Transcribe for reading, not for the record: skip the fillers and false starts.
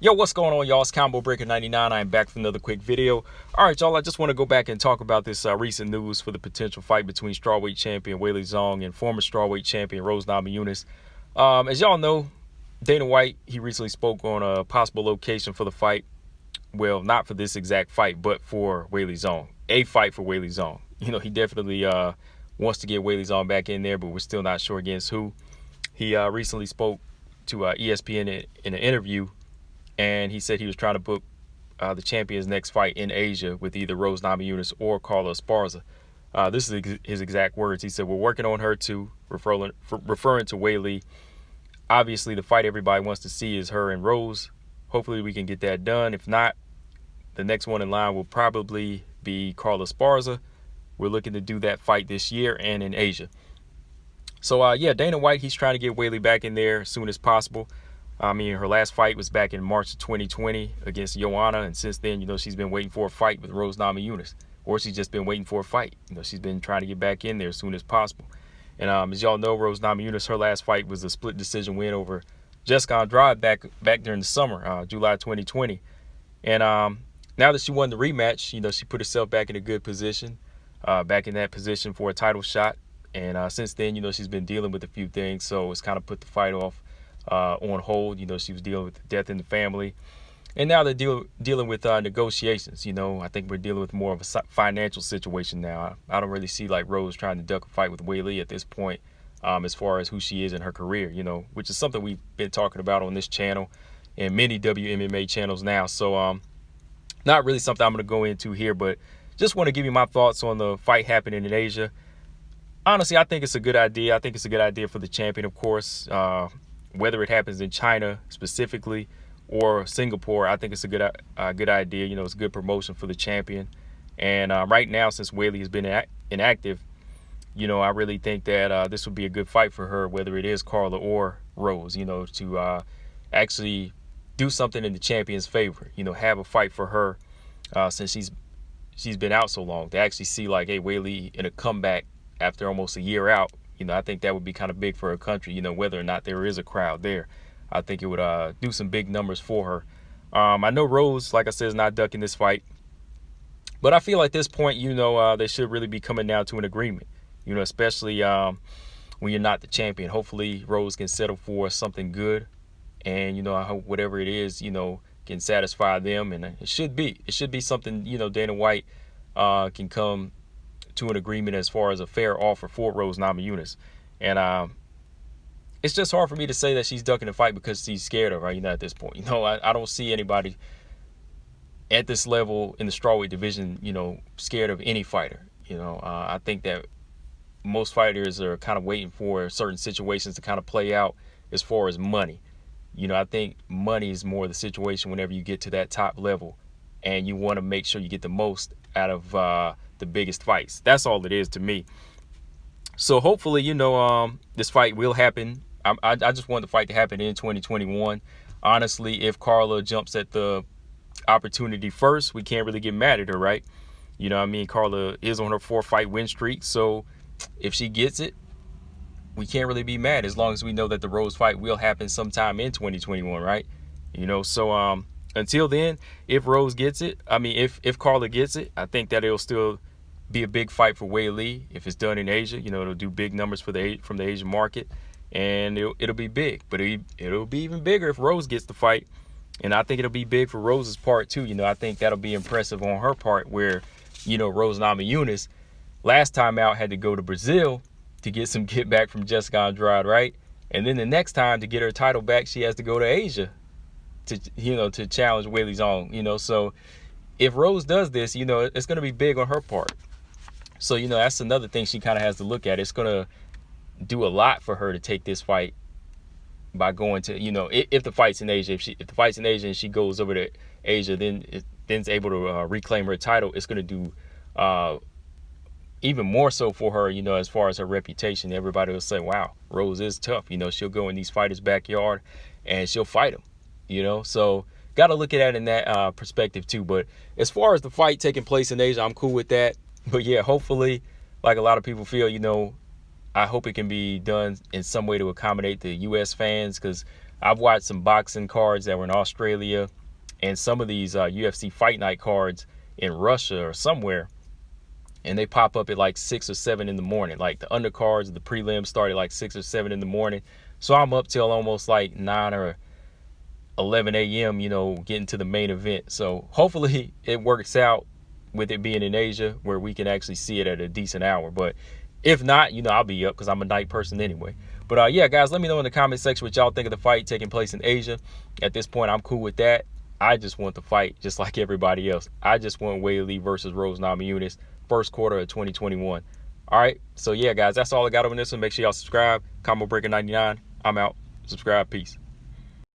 Yo, what's going on, y'all? It's Combo Breaker 99. I'm back for another quick video. All right, y'all, I just want to go back and talk about this recent news for the potential fight between strawweight champion Weili Zhang and former strawweight champion Namajunas. As y'all know, Dana White, he recently spoke on a possible location for the fight. Well, not for this exact fight, but for Weili Zhang. A fight for Weili Zhang. You know, he definitely wants to get Weili Zhang back in there, but we're still not sure against who. He recently spoke to ESPN in an interview, and he said he was trying to book the champion's next fight in Asia with either Namajunas or Carla Esparza. This is his exact words. He said, "We're working on her too," referring to Weili. Obviously, the fight everybody wants to see is her and Rose. Hopefully, we can get that done. If not, the next one in line will probably be Carla Esparza. We're looking to do that fight this year and in Asia. So, yeah, Dana White, he's trying to get Weili back in there as soon as possible. I mean, her last fight was back in March of 2020 against Wmma, and since then, you know, she's been waiting for a fight with Namajunas, or she's just been waiting for a fight. You know, she's been trying to get back in there as soon as possible. And as y'all know, Namajunas, her last fight was a split decision win over Jessica Andrade back during the summer, July 2020. And now that she won the rematch, you know, she put herself back in a good position, back in that position for a title shot. And since then, you know, she's been dealing with a few things, so it's kind of put the fight off on hold. You know, she was dealing with death in the family, and now they're dealing with negotiations. You know, I think we're dealing with more of a financial situation now. I don't really see like Rose trying to duck a fight with Weili at this point, as far as who she is in her career, you know, which is something we've been talking about on this channel and many WMMA channels now. So not really something I'm going to go into here, but just want to give you my thoughts on the fight happening in Asia. Honestly, I think it's a good idea. I think it's a good idea for the champion, of course. Whether it happens in China specifically or Singapore, I think it's a good idea. You know, it's a good promotion for the champion. And right now, since Weili has been inactive, you know, I really think that this would be a good fight for her, whether it is Carla or Rose, you know, to actually do something in the champion's favor. You know, have a fight for her since she's been out so long, to actually see like, hey, Weili in a comeback after almost a year out. You know, I think that would be kind of big for her country, you know, whether or not there is a crowd there. I think it would do some big numbers for her. I know Rose, like I said, is not ducking this fight. But I feel at this point, you know, they should really be coming down to an agreement, you know, especially when you're not the champion. Hopefully, Rose can settle for something good. And, you know, I hope whatever it is, you know, can satisfy them. And it should be something, you know, Dana White can come to an agreement as far as a fair offer for Namajunas. And it's just hard for me to say that she's ducking the fight because she's scared of her, you know, at this point. You know, I don't see anybody at this level in the strawweight division, you know, scared of any fighter. You know, I think that most fighters are kind of waiting for certain situations to kind of play out as far as money. You know, I think money is more the situation whenever you get to that top level, and you want to make sure you get the most out of the biggest fights. That's all it is to me. So hopefully, you know, this fight will happen. I just want the fight to happen in 2021. Honestly, if Carla jumps at the opportunity first, we can't really get mad at her, right? You know what I mean? Carla is on her 4-fight win streak, so if she gets it, we can't really be mad as long as we know that the Rose fight will happen sometime in 2021, right? You know, so until then, if Rose gets it, I mean, if Carla gets it, I think that it'll still be a big fight for Weili. If it's done in Asia, you know, it'll do big numbers from the Asian market, and it'll be big. But it'll be even bigger if Rose gets the fight, and I think it'll be big for Rose's part too. You know, I think that'll be impressive on her part, where, you know, Namajunas last time out had to go to Brazil to get some get back from Jessica Andrade, right? And then the next time to get her title back, she has to go to Asia to, you know, to challenge Weili Zhang, you know. So if Rose does this, you know, it's going to be big on her part. So, you know, that's another thing she kind of has to look at. It's going to do a lot for her to take this fight by going to, you know, if the fight's in Asia. If the fight's in Asia and she goes over to Asia, then it's able to reclaim her title. It's going to do even more so for her, you know, as far as her reputation. Everybody will say, wow, Rose is tough. You know, she'll go in these fighters' backyard and she'll fight them, you know. So got to look at that in that perspective too. But as far as the fight taking place in Asia, I'm cool with that. But yeah, hopefully, like a lot of people feel, you know, I hope it can be done in some way to accommodate the U.S. fans, because I've watched some boxing cards that were in Australia and some of these UFC Fight Night cards in Russia or somewhere, and they pop up at like 6 or 7 in the morning. Like the undercards, the prelims start at like 6 or 7 in the morning. So I'm up till almost like 9 or 11 a.m., you know, getting to the main event. So hopefully it works out with it being in Asia where we can actually see it at a decent hour. But if not, you know, I'll be up because I'm a night person anyway. But yeah, guys, let me know in the comment section what y'all think of the fight taking place in Asia. At this point, I'm cool with that. I just want the fight just like everybody else. I just want Weili versus Rose Namajunas, first quarter of 2021. All right, so yeah, guys, that's all I got on this one. Make sure y'all subscribe. Combo Breaker 99. I'm out. Subscribe. Peace.